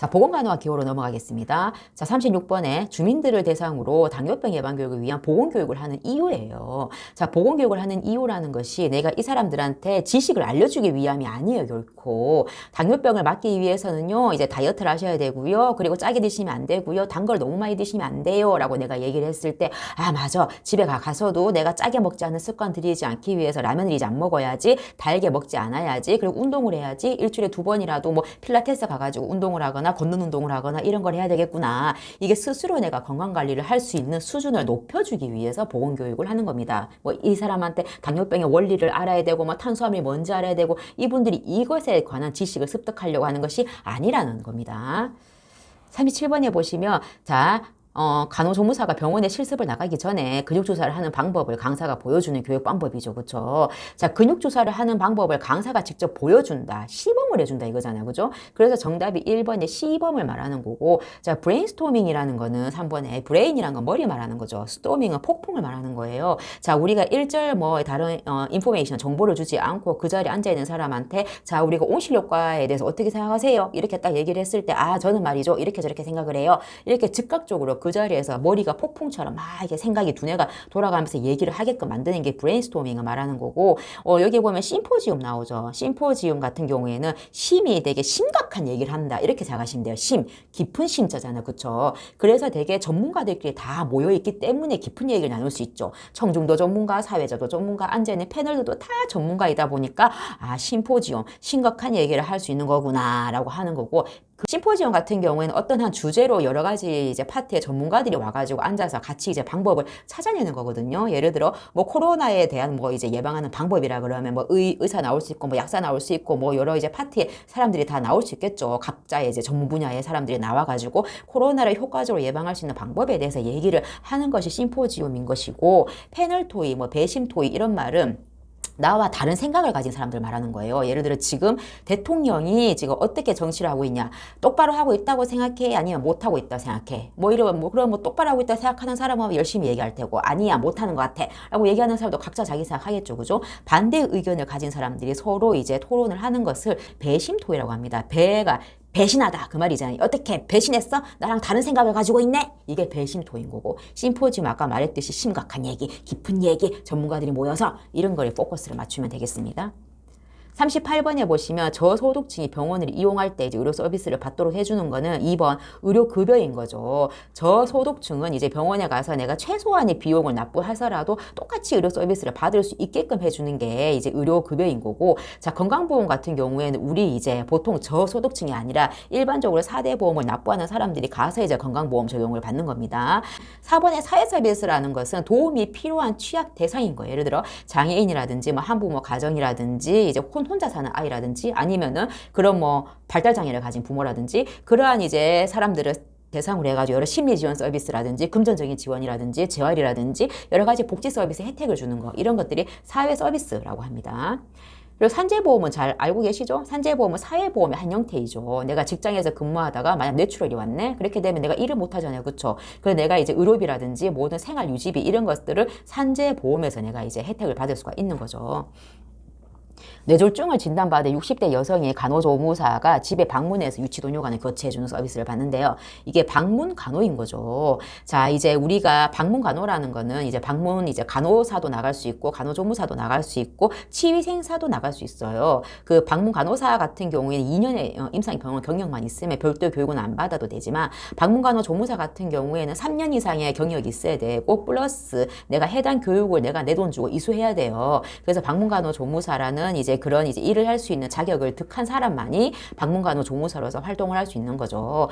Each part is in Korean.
자, 보건간호와 기호로 넘어가겠습니다. 자, 36번에 주민들을 대상으로 당뇨병 예방 교육을 위한 보건교육을 하는 이유예요. 자, 보건교육을 하는 이유라는 것이 내가 이 사람들한테 지식을 알려주기 위함이 아니에요, 결코. 당뇨병을 막기 위해서는요, 이제 다이어트를 하셔야 되고요. 그리고 짜게 드시면 안 되고요. 단 걸 너무 많이 드시면 안 돼요. 라고 내가 얘기를 했을 때, 아, 맞아. 집에 가서도 내가 짜게 먹지 않는 습관 들이지 않기 위해서 라면을 이제 안 먹어야지, 달게 먹지 않아야지, 그리고 운동을 해야지, 일주일에 2번이라도 뭐 필라테스 가가지고 운동을 하거나 걷는 운동을 하거나 이런 걸 해야 되겠구나. 이게 스스로 내가 건강관리를 할 수 있는 수준을 높여주기 위해서 보건교육을 하는 겁니다. 뭐 이 사람한테 당뇨병의 원리를 알아야 되고 뭐 탄수화물이 뭔지 알아야 되고 이분들이 이것에 관한 지식을 습득하려고 하는 것이 아니라는 겁니다. 37번에 보시면 자 간호조무사가 병원에 실습을 나가기 전에 근육주사를 하는 방법을 강사가 보여주는 교육 방법이죠. 그쵸? 자, 근육주사를 하는 방법을 강사가 직접 보여준다. 시범을 해준다 이거잖아요. 그죠? 그래서 정답이 1번에 시범을 말하는 거고, 자, 브레인스토밍이라는 거는 3번에 브레인이란 건 머리 말하는 거죠. 스토밍은 폭풍을 말하는 거예요. 자, 우리가 1절 뭐 다른 인포메이션, 정보를 주지 않고 그 자리에 앉아있는 사람한테 자, 우리가 온실효과에 대해서 어떻게 생각하세요? 이렇게 딱 얘기를 했을 때, 아, 저는 말이죠. 이렇게 저렇게 생각을 해요. 이렇게 즉각적으로 그 자리에서 머리가 폭풍처럼 막 이렇게 생각이 두뇌가 돌아가면서 얘기를 하게끔 만드는 게 브레인스토밍을 말하는 거고, 여기 보면 심포지움 나오죠. 심포지움 같은 경우에는 심이 되게 심각한 얘기를 한다. 이렇게 생각하시면 돼요. 심, 깊은 심자잖아요. 그쵸? 그래서 되게 전문가들끼리 다 모여있기 때문에 깊은 얘기를 나눌 수 있죠. 청중도 전문가, 사회자도 전문가, 앉아있는 패널들도 다 전문가이다 보니까 아, 심포지움, 심각한 얘기를 할 수 있는 거구나 라고 하는 거고, 그 심포지엄 같은 경우에는 어떤 한 주제로 여러 가지 이제 파트의 전문가들이 와가지고 앉아서 같이 이제 방법을 찾아내는 거거든요. 예를 들어 뭐 코로나에 대한 뭐 이제 예방하는 방법이라 그러면 뭐 의사 나올 수 있고 뭐 약사 나올 수 있고 뭐 여러 이제 파트의 사람들이 다 나올 수 있겠죠. 각자의 이제 전문 분야의 사람들이 나와가지고 코로나를 효과적으로 예방할 수 있는 방법에 대해서 얘기를 하는 것이 심포지엄인 것이고, 패널 토의, 뭐 배심 토의 이런 말은 나와 다른 생각을 가진 사람들 말하는 거예요. 예를 들어 지금 대통령이 지금 어떻게 정치를 하고 있냐. 똑바로 하고 있다고 생각해? 아니면 못하고 있다고 생각해? 뭐 이런, 뭐 그럼 뭐 똑바로 하고 있다고 생각하는 사람은 열심히 얘기할 테고, 아니야, 못하는 것 같아. 라고 얘기하는 사람도 각자 자기 생각 하겠죠. 그죠? 반대 의견을 가진 사람들이 서로 이제 토론을 하는 것을 배심토의라고 합니다. 배가 배신하다 그 말이잖아요. 어떻게 배신했어? 나랑 다른 생각을 가지고 있네? 이게 배심토인 거고, 심포지움 아까 말했듯이 심각한 얘기, 깊은 얘기, 전문가들이 모여서 이런 거에 포커스를 맞추면 되겠습니다. 38번에 보시면 저소득층이 병원을 이용할 때 이제 의료 서비스를 받도록 해주는 거는 2번 의료급여인 거죠. 저소득층은 이제 병원에 가서 내가 최소한의 비용을 납부해서라도 똑같이 의료 서비스를 받을 수 있게끔 해주는 게 이제 의료급여인 거고, 자, 건강보험 같은 경우에는 우리 이제 보통 저소득층이 아니라 일반적으로 4대 보험을 납부하는 사람들이 가서 이제 건강보험 적용을 받는 겁니다. 4번의 사회서비스라는 것은 도움이 필요한 취약 대상인 거예요. 예를 들어 장애인이라든지 뭐 한부모 가정이라든지 이제 혼자 사는 아이라든지 아니면은 그런 뭐 발달장애를 가진 부모라든지 그러한 이제 사람들을 대상으로 해가지고 여러 심리 지원 서비스라든지 금전적인 지원이라든지 재활이라든지 여러 가지 복지 서비스 혜택을 주는 거, 이런 것들이 사회 서비스라고 합니다. 그리고 산재보험은 잘 알고 계시죠? 산재보험은 사회보험의 한 형태이죠. 내가 직장에서 근무하다가 만약 뇌출혈이 왔네? 그렇게 되면 내가 일을 못 하잖아요. 그쵸? 그래서 내가 이제 의료비라든지 모든 생활 유지비 이런 것들을 산재보험에서 내가 이제 혜택을 받을 수가 있는 거죠. 뇌졸중을 진단받은 60대 여성의 간호조무사가 집에 방문해서 유치도뇨관을 교체해주는 서비스를 받는데요. 이게 방문 간호인 거죠. 자, 이제 우리가 방문 간호라는 거는 이제 방문 이제 간호사도 나갈 수 있고 간호조무사도 나갈 수 있고 치위생사도 나갈 수 있어요. 그 방문 간호사 같은 경우에는 2년의 임상병원 경력만 있으면 별도 교육은 안 받아도 되지만, 방문 간호조무사 같은 경우에는 3년 이상의 경력이 있어야 되고 플러스 내가 해당 교육을 내가 내 돈 주고 이수해야 돼요. 그래서 방문 간호조무사라는 이제 그런 이제 일을 할 수 있는 자격을 득한 사람만이 방문간호조무사로서 활동을 할 수 있는 거죠.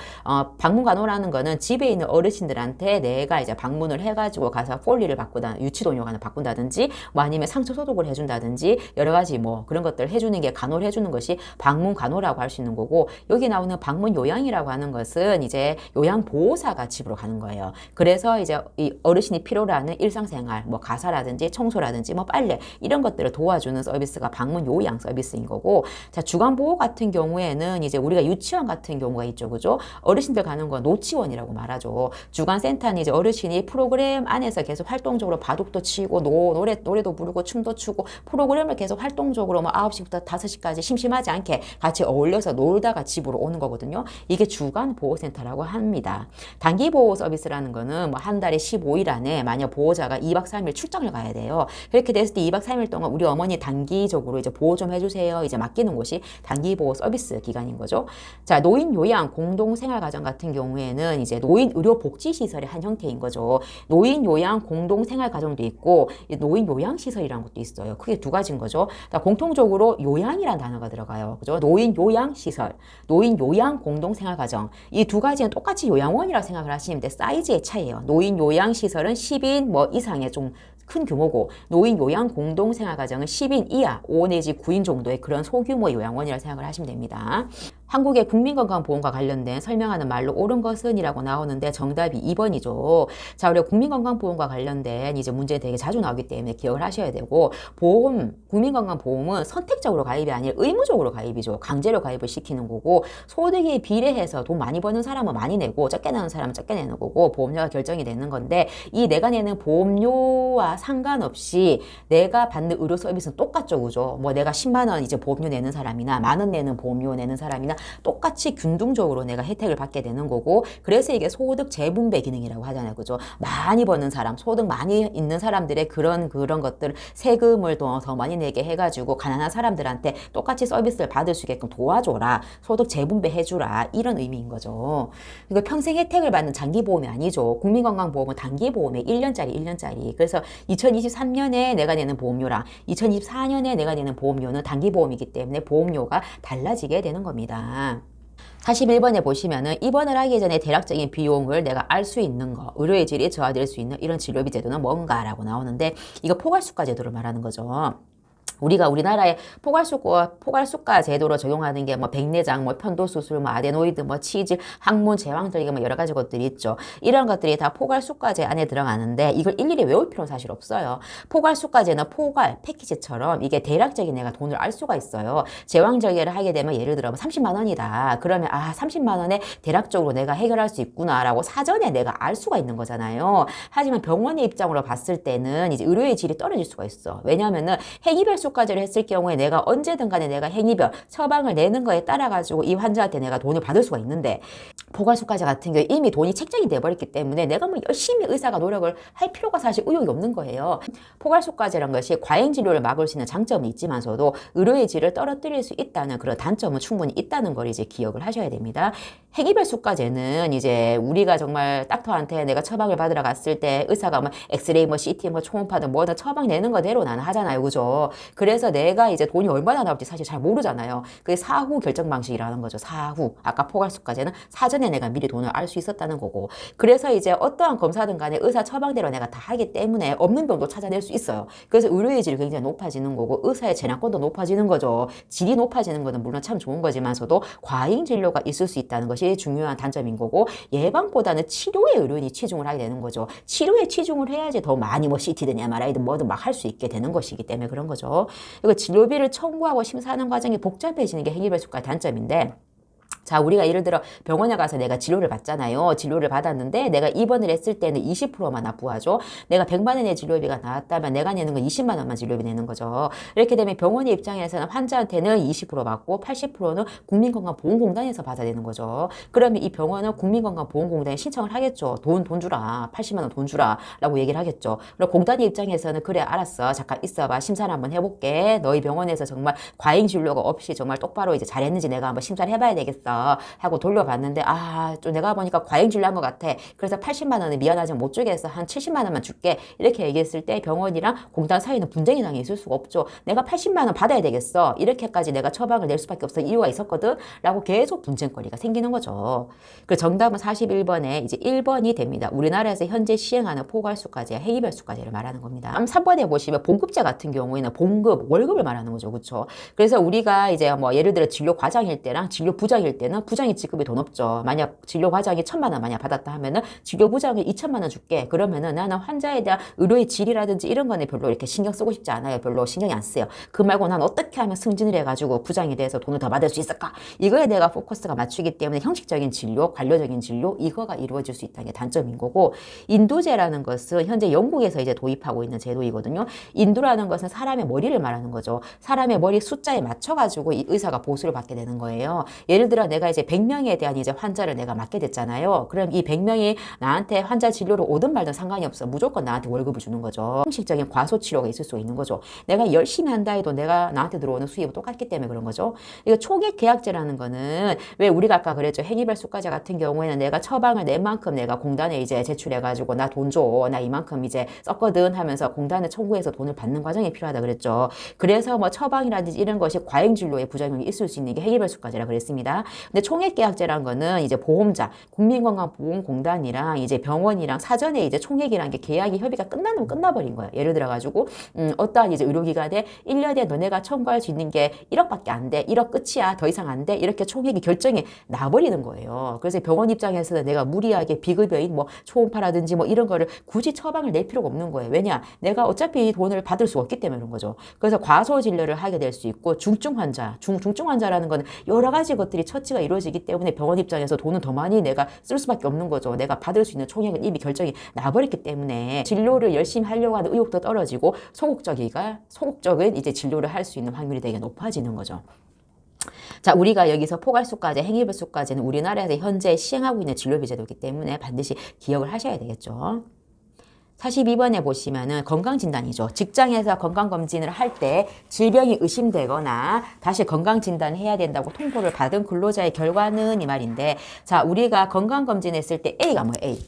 방문간호라는 거는 집에 있는 어르신들한테 내가 이제 방문을 해가지고 가서 폴리를 바꾸다, 유치도뇨관을 바꾼다든지, 뭐 아니면 상처 소독을 해준다든지 여러 가지 뭐 그런 것들을 해주는 게 간호를 해주는 것이 방문간호라고 할 수 있는 거고, 여기 나오는 방문요양이라고 하는 것은 이제 요양보호사가 집으로 가는 거예요. 그래서 이제 이 어르신이 필요로 하는 일상생활, 뭐 가사라든지 청소라든지 뭐 빨래 이런 것들을 도와주는 서비스가 방문 방문 요양 서비스인 거고, 자, 주간보호 같은 경우에는 이제 우리가 유치원 같은 경우가 있죠. 그죠? 어르신들 가는 건 노치원이라고 말하죠. 주간센터는 이제 어르신이 프로그램 안에서 계속 활동적으로 바둑도 치고 노래도 부르고 춤도 추고 프로그램을 계속 활동적으로 뭐 9시부터 5시까지 심심하지 않게 같이 어울려서 놀다가 집으로 오는 거거든요. 이게 주간보호센터라고 합니다. 단기보호 서비스라는 거는 뭐 한 달에 15일 안에 만약 보호자가 2박 3일 출장을 가야 돼요. 그렇게 됐을 때 2박 3일 동안 우리 어머니 단기적으로 이제 보호 좀 해주세요. 이제 맡기는 곳이 단기보호 서비스 기관인 거죠. 자, 노인요양 공동생활가정 같은 경우에는 이제 노인의료복지시설의 한 형태인 거죠. 노인요양 공동생활가정도 있고 노인요양시설이라는 것도 있어요. 크게 두 가지인 거죠. 공통적으로 요양이라는 단어가 들어가요. 그죠? 노인요양시설, 노인요양 공동생활가정. 이 두 가지는 똑같이 요양원이라고 생각을 하시면 돼. 사이즈의 차이예요. 노인요양시설은 10인 뭐 이상의 좀 큰 규모고 노인 요양 공동생활가정은 10인 이하 5 내지 9인 정도의 그런 소규모 요양원이라고 생각을 하시면 됩니다. 한국의 국민건강보험과 관련된 설명하는 말로 옳은 것은이라고 나오는데 정답이 2번이죠. 자, 우리가 국민건강보험과 관련된 이제 문제 되게 자주 나오기 때문에 기억을 하셔야 되고, 국민건강보험은 선택적으로 가입이 아니라 의무적으로 가입이죠. 강제로 가입을 시키는 거고, 소득에 비례해서 돈 많이 버는 사람은 많이 내고 적게 내는 사람은 적게 내는 거고 보험료가 결정이 되는 건데, 이 내가 내는 보험료와 상관없이 내가 받는 의료 서비스는 똑같죠. 그죠? 뭐 내가 10만 원 이제 보험료 내는 사람이나 만 원 내는 보험료 내는 사람이나 똑같이 균등적으로 내가 혜택을 받게 되는 거고, 그래서 이게 소득 재분배 기능이라고 하잖아요. 그죠? 많이 버는 사람, 소득 많이 있는 사람들의 그런 것들 세금을 더 많이 내게 해가지고 가난한 사람들한테 똑같이 서비스를 받을 수 있게끔 도와줘라. 소득 재분배 해주라. 이런 의미인 거죠. 이거 평생 혜택을 받는 장기보험이 아니죠. 국민건강보험은 단기보험에 1년짜리. 그래서 2023년에 내가 내는 보험료랑 2024년에 내가 내는 보험료는 단기보험이기 때문에 보험료가 달라지게 되는 겁니다. 41번에 보시면은 입원을 하기 전에 대략적인 비용을 내가 알 수 있는 거, 의료의 질이 저하될 수 있는 이런 진료비 제도는 뭔가라고 나오는데, 이거 포괄수가 제도를 말하는 거죠. 우리가 우리나라의 포괄수가 제도로 적용하는 게 뭐 백내장, 뭐 편도수술, 뭐 아데노이드, 뭐 치질, 항문, 제왕 등의 뭐 여러 가지 것들이 있죠. 이런 것들이 다 포괄수가제 안에 들어가는데 이걸 일일이 외울 필요는 사실 없어요. 포괄수가제는 패키지처럼 이게 대략적인 내가 돈을 알 수가 있어요. 제왕절개를 하게 되면 예를 들어 30만 원이다. 그러면 30만 원에 대략적으로 내가 해결할 수 있구나라고 사전에 내가 알 수가 있는 거잖아요. 하지만 병원의 입장으로 봤을 때는 이제 의료의 질이 떨어질 수가 있어. 왜냐하면은 행위별 수가제를 했을 경우에 내가 언제든 간에 내가 행위별 처방을 내는 거에 따라 가지고 이 환자한테 내가 돈을 받을 수가 있는데, 포괄수가제 같은 경우에 이미 돈이 책정이 돼버렸기 때문에 내가 뭐 열심히 의사가 노력을 할 필요가 사실 의욕이 없는 거예요. 포괄수가제란 것이 과잉진료를 막을 수 있는 장점이 있지만서도 의료의 질을 떨어뜨릴 수 있다는 그런 단점은 충분히 있다는 걸 이제 기억을 하셔야 됩니다. 행위별 수가제는 이제 우리가 정말 닥터한테 내가 처방을 받으러 갔을 때 의사가 뭐 엑스레이, 뭐 CT, 뭐 초음파든 뭐든 처방 내는 거대로 나는 하잖아요. 그죠? 그래서 내가 이제 돈이 얼마나 나올지 사실 잘 모르잖아요. 그게 사후 결정 방식이라는 거죠. 사후. 아까 포괄수가제는 사전에 내가 미리 돈을 알 수 있었다는 거고. 그래서 이제 어떠한 검사든 간에 의사 처방대로 내가 다 하기 때문에 없는 병도 찾아낼 수 있어요. 그래서 의료의 질이 굉장히 높아지는 거고 의사의 재량권도 높아지는 거죠. 질이 높아지는 거는 물론 참 좋은 거지만서도 과잉 진료가 있을 수 있다는 것이 중요한 단점인 거고, 예방보다는 치료에 의료인이 치중을 하게 되는 거죠. 치료에 치중을 해야지 더 많이 뭐 CT든 MRI든 뭐든 막 할 수 있게 되는 것이기 때문에 그런 거죠. 이거 진료비를 청구하고 심사하는 과정이 복잡해지는 게 행위별 수가의 단점인데, 자, 우리가 예를 들어 병원에 가서 내가 진료를 받잖아요. 진료를 받았는데 내가 입원을 했을 때는 20%만 납부하죠. 내가 100만 원의 진료비가 나왔다면 내가 내는 건 20만 원만 진료비 내는 거죠. 이렇게 되면 병원의 입장에서는 환자한테는 20% 받고 80%는 국민건강보험공단에서 받아야 되는 거죠. 그러면 이 병원은 국민건강보험공단에 신청을 하겠죠. 돈 주라. 80만 원 돈 주라. 라고 얘기를 하겠죠. 그럼 공단의 입장에서는 그래 알았어. 잠깐 있어봐. 심사를 한번 해볼게. 너희 병원에서 정말 과잉 진료가 없이 정말 똑바로 이제 잘했는지 내가 한번 심사를 해봐야 되겠어. 하고 돌려봤는데 좀 내가 보니까 과잉 진료한 것 같아. 그래서 80만 원을 미안하지만 못 주겠어. 한 70만 원만 줄게. 이렇게 얘기했을 때 병원이랑 공단 사이는 분쟁이 당해 있을 수가 없죠. 내가 80만 원 받아야 되겠어. 이렇게까지 내가 처방을 낼 수밖에 없어. 이유가 있었거든. 라고 계속 분쟁거리가 생기는 거죠. 그 정답은 41번에 이제 1번이 됩니다. 우리나라에서 현재 시행하는 포괄수가제, 행위별 수가제를 말하는 겁니다. 3번에 보시면 봉급제 같은 경우에는 봉급, 월급을 말하는 거죠. 그렇죠? 그래서 우리가 이제 뭐 예를 들어 진료 과장일 때랑 진료 부장일 때 때는 부장이 지급이 더 높죠. 만약 진료 과장이 1,000만 원 만약 받았다 하면은 진료 부장이 2,000만 원 줄게. 그러면은 나는 환자에 대한 의료의 질이라든지 이런 거는 별로 이렇게 신경 쓰고 싶지 않아요. 별로 신경이 안 쓰여. 그 말고 난 어떻게 하면 승진을 해가지고 부장에 대해서 돈을 더 받을 수 있을까? 이거에 내가 포커스가 맞추기 때문에 형식적인 진료, 관료적인 진료 이거가 이루어질 수 있다는 게 단점인 거고, 인도제라는 것은 현재 영국에서 이제 도입하고 있는 제도이거든요. 인도라는 것은 사람의 머리를 말하는 거죠. 사람의 머리 숫자에 맞춰가지고 이 의사가 보수를 받게 되는 거예요. 예를 들어 내가 이제 100명에 대한 이제 환자를 내가 맡게 됐잖아요. 그럼 이 100명이 나한테 환자 진료를 오든 말든 상관이 없어. 무조건 나한테 월급을 주는 거죠. 형식적인 과소치료가 있을 수 있는 거죠. 내가 열심히 한다 해도 내가 나한테 들어오는 수입은 똑같기 때문에 그런 거죠. 이거 초기 계약제라는 거는 왜 우리가 아까 그랬죠. 행위별 수가제 같은 경우에는 내가 처방을 낸 만큼 내가 공단에 이제 제출해가지고 나 돈 줘. 나 이만큼 이제 썼거든 하면서 공단에 청구해서 돈을 받는 과정이 필요하다 그랬죠. 그래서 뭐 처방이라든지 이런 것이 과잉진료의 부작용이 있을 수 있는 게 행위별 수가제라 그랬습니다. 근데 총액계약제란 거는 이제 보험자, 국민건강보험공단이랑 이제 병원이랑 사전에 이제 총액이라는 게 계약이 협의가 끝나면 끝나버린 거예요. 예를 들어가지고 어떠한 이제 의료기관에 1년에 너네가 청구할 수 있는 게 1억밖에 안 돼. 1억 끝이야. 더 이상 안 돼. 이렇게 총액이 결정이 나버리는 거예요. 그래서 병원 입장에서는 내가 무리하게 비급여인 뭐 초음파라든지 뭐 이런 거를 굳이 처방을 낼 필요가 없는 거예요. 왜냐? 내가 어차피 돈을 받을 수 없기 때문에 그런 거죠. 그래서 과소진료를 하게 될 수 있고, 중증 환자, 중증 환자라는 건 여러 가지 것들이 처치가 이루어지기 때문에 병원 입장에서 돈은 더 많이 내가 쓸 수밖에 없는 거죠. 내가 받을 수 있는 총액은 이미 결정이 나버렸기 때문에 진료를 열심히 하려고 하는 의욕도 떨어지고 소극적인 이제 진료를 할 수 있는 확률이 되게 높아지는 거죠. 자, 우리가 여기서 포괄수가제, 행위별수가제는 우리나라에서 현재 시행하고 있는 진료비제도이기 때문에 반드시 기억을 하셔야 되겠죠. 42번에 보시면은 건강진단이죠. 직장에서 건강검진을 할 때 질병이 의심되거나 다시 건강진단을 해야 된다고 통보를 받은 근로자의 결과는 이 말인데, 자, 우리가 건강검진했을 때 A가 뭐예요? A.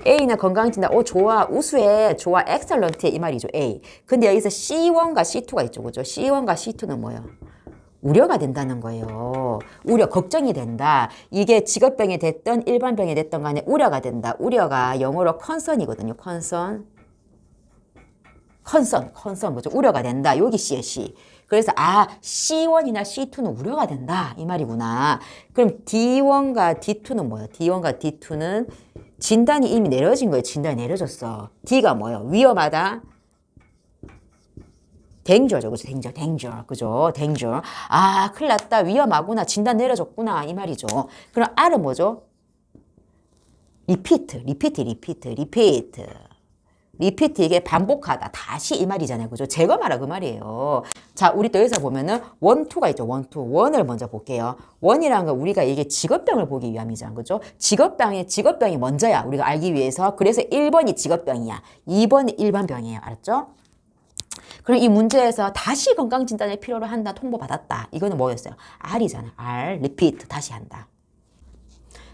A는 건강진단, 좋아, 우수해, 좋아, 엑셀런트해, 이 말이죠, A. 근데 여기서 C1과 C2가 있죠, 그죠? C1과 C2는 뭐예요? 우려가 된다는 거예요. 우려, 걱정이 된다. 이게 직업병이 됐던 일반병이 됐던 간에 우려가 된다. 우려가 영어로 concern이거든요. concern 뭐죠? 우려가 된다. 여기 C에 C. 그래서 C1이나 C2는 우려가 된다. 이 말이구나. 그럼 D1과 D2는 뭐예요? D1과 D2는 진단이 이미 내려진 거예요. 진단이 내려졌어. D가 뭐예요? 위험하다. 댕저죠, 그죠? 댕저, 그죠? 댕저. 큰일 났다. 위험하구나. 진단 내려졌구나. 이 말이죠. 그럼 R은 뭐죠? 리피트. 이게 반복하다. 다시 이 말이잖아요. 그죠? 제거하라 그 말이에요. 자, 우리 또 여기서 보면은 1, 2가 있죠. 1, 2. 1을 먼저 볼게요. 1이라는 건 우리가 이게 직업병을 보기 위함이잖아. 그죠? 직업병이 먼저야. 우리가 알기 위해서. 그래서 1번이 직업병이야. 2번이 일반병이에요. 알았죠? 그럼 이 문제에서 다시 건강진단을 필요로 한다, 통보받았다. 이거는 뭐였어요? R이잖아. R, repeat, 다시 한다.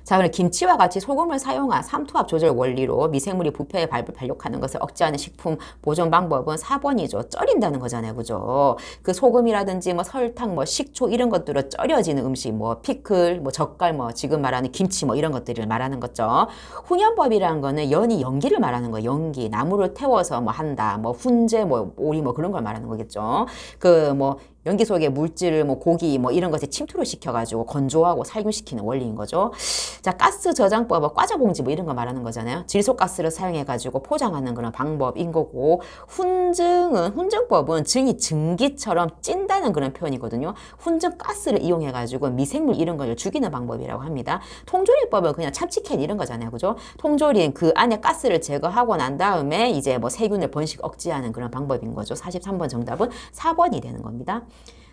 자, 그럼 김치와 같이 소금을 사용한 삼투압 조절 원리로 미생물이 부패에 발육하는 것을 억제하는 식품 보존 방법은 4번이죠. 쪄린다는 거잖아요. 그죠? 그 소금이라든지 뭐 설탕, 뭐 식초 이런 것들로 쪄려지는 음식, 뭐 피클, 뭐 젓갈, 뭐 지금 말하는 김치 뭐 이런 것들을 말하는 거죠. 훈연법이라는 거는 연기를 말하는 거예요. 연기. 나무를 태워서 뭐 한다. 뭐 훈제, 뭐 오리 뭐 그런 걸 말하는 거겠죠. 연기 속에 물질을 뭐 고기 뭐 이런 것에 침투를 시켜가지고 건조하고 살균시키는 원리인 거죠. 자, 가스 저장법, 과자봉지 뭐 이런 거 말하는 거잖아요. 질소가스를 사용해가지고 포장하는 그런 방법인 거고, 훈증법은 증이 증기처럼 찐다는 그런 표현이거든요. 훈증 가스를 이용해가지고 미생물 이런 걸 죽이는 방법이라고 합니다. 통조림법은 그냥 참치캔 이런 거잖아요. 그죠? 통조림 그 안에 가스를 제거하고 난 다음에 이제 뭐 세균을 번식 억제하는 그런 방법인 거죠. 43번 정답은 4번이 되는 겁니다.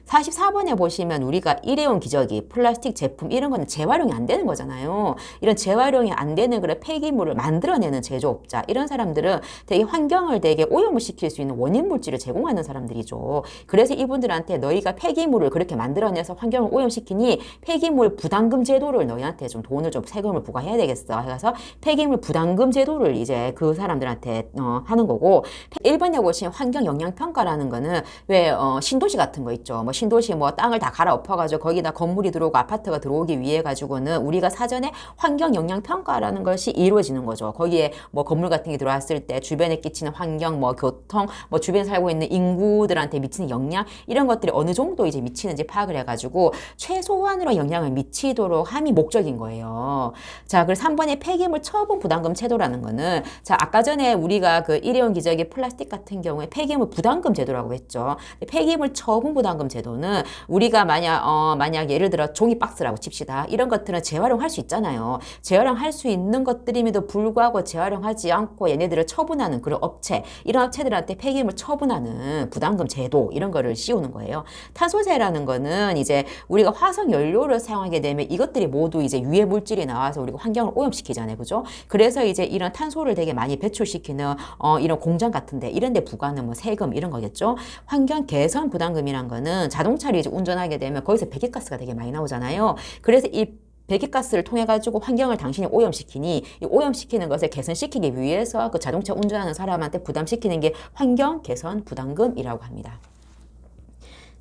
44번에 보시면 우리가 일회용 기저귀, 플라스틱 제품 이런 거는 재활용이 안 되는 거잖아요. 이런 재활용이 안 되는 그런 폐기물을 만들어내는 제조업자, 이런 사람들은 되게 환경을 되게 오염을 시킬 수 있는 원인 물질을 제공하는 사람들이죠. 그래서 이분들한테 너희가 폐기물을 그렇게 만들어내서 환경을 오염시키니 폐기물 부담금 제도를 너희한테 좀 돈을 좀 세금을 부과해야 되겠어. 그래서 폐기물 부담금 제도를 이제 그 사람들한테 하는 거고, 1번에 보시면 환경 영향 평가라는 거는 왜 신도시 같은 거 있죠. 뭐 신도시 뭐 땅을 다 갈아엎어가지고 거기다 건물이 들어오고 아파트가 들어오기 위해 가지고는 우리가 사전에 환경 영향 평가라는 것이 이루어지는 거죠. 거기에 뭐 건물 같은 게 들어왔을 때 주변에 끼치는 환경, 뭐 교통, 뭐 주변에 살고 있는 인구들한테 미치는 영향 이런 것들이 어느 정도 이제 미치는지 파악을 해가지고 최소한으로 영향을 미치도록 함이 목적인 거예요. 자, 그래서 3번의 폐기물 처분 부담금 제도라는 거는 자, 아까 전에 우리가 그 일회용 기저귀 플라스틱 같은 경우에 폐기물 부담금 제도라고 했죠. 폐기물 처분 부담금 제도는 우리가 만약 예를 들어 종이 박스라고 칩시다. 이런 것들은 재활용할 수 있잖아요. 재활용할 수 있는 것들임에도 불구하고 재활용하지 않고 얘네들을 처분하는 그런 업체, 이런 업체들한테 폐기물 처분하는 부담금 제도 이런 거를 씌우는 거예요. 탄소세라는 거는 이제 우리가 화석 연료를 사용하게 되면 이것들이 모두 이제 유해 물질이 나와서 우리가 환경을 오염시키잖아요. 그죠? 그래서 이제 이런 탄소를 되게 많이 배출시키는 이런 공장 같은데 이런 데 부과하는 뭐 세금 이런 거겠죠. 환경 개선 부담금이란 거는 자동차를 이제 운전하게 되면 거기서 배기가스가 되게 많이 나오잖아요. 그래서 이 배기가스를 통해 가지고 환경을 당신이 오염시키니 이 오염시키는 것을 개선시키기 위해서 그 자동차 운전하는 사람한테 부담시키는 게 환경 개선 부담금이라고 합니다.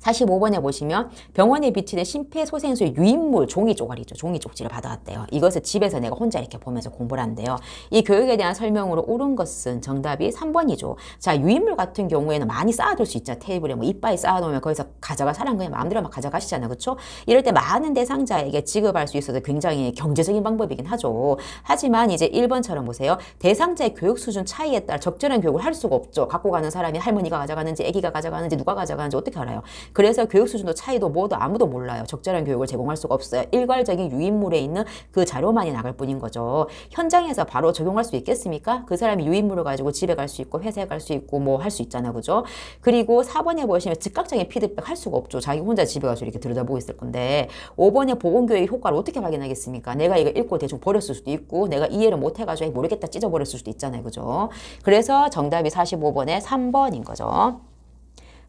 45번에 보시면 병원에 비치는 심폐소생술 유인물 종이 쪼가리죠. 종이 쪽지를 받아왔대요. 이것을 집에서 내가 혼자 이렇게 보면서 공부를 한대요. 이 교육에 대한 설명으로 옳은 것은 정답이 3번이죠. 자, 유인물 같은 경우에는 많이 쌓아둘 수 있죠. 테이블에 뭐 이빨이 쌓아놓으면 거기서 가져가 사람 그냥 마음대로 막 가져가시잖아요. 그렇죠? 이럴 때 많은 대상자에게 지급할 수 있어서 굉장히 경제적인 방법이긴 하죠. 하지만 이제 1번처럼 보세요. 대상자의 교육 수준 차이에 따라 적절한 교육을 할 수가 없죠. 갖고 가는 사람이 할머니가 가져가는지 아기가 가져가는지 누가 가져가는지 어떻게 알아요? 그래서 교육 수준도 차이도 뭐도 아무도 몰라요. 적절한 교육을 제공할 수가 없어요. 일괄적인 유인물에 있는 그 자료만이 나갈 뿐인 거죠. 현장에서 바로 적용할 수 있겠습니까? 그 사람이 유인물을 가지고 집에 갈 수 있고 회사에 갈 수 있고 뭐 할 수 있잖아요. 그죠? 그리고 4번에 보시면 즉각적인 피드백 할 수가 없죠. 자기 혼자 집에 가서 이렇게 들여다보고 있을 건데 5번에 보건교육 효과를 어떻게 확인하겠습니까? 내가 이거 읽고 대충 버렸을 수도 있고 내가 이해를 못 해가지고 모르겠다 찢어버렸을 수도 있잖아요. 그죠? 그래서 정답이 45번에 3번인 거죠.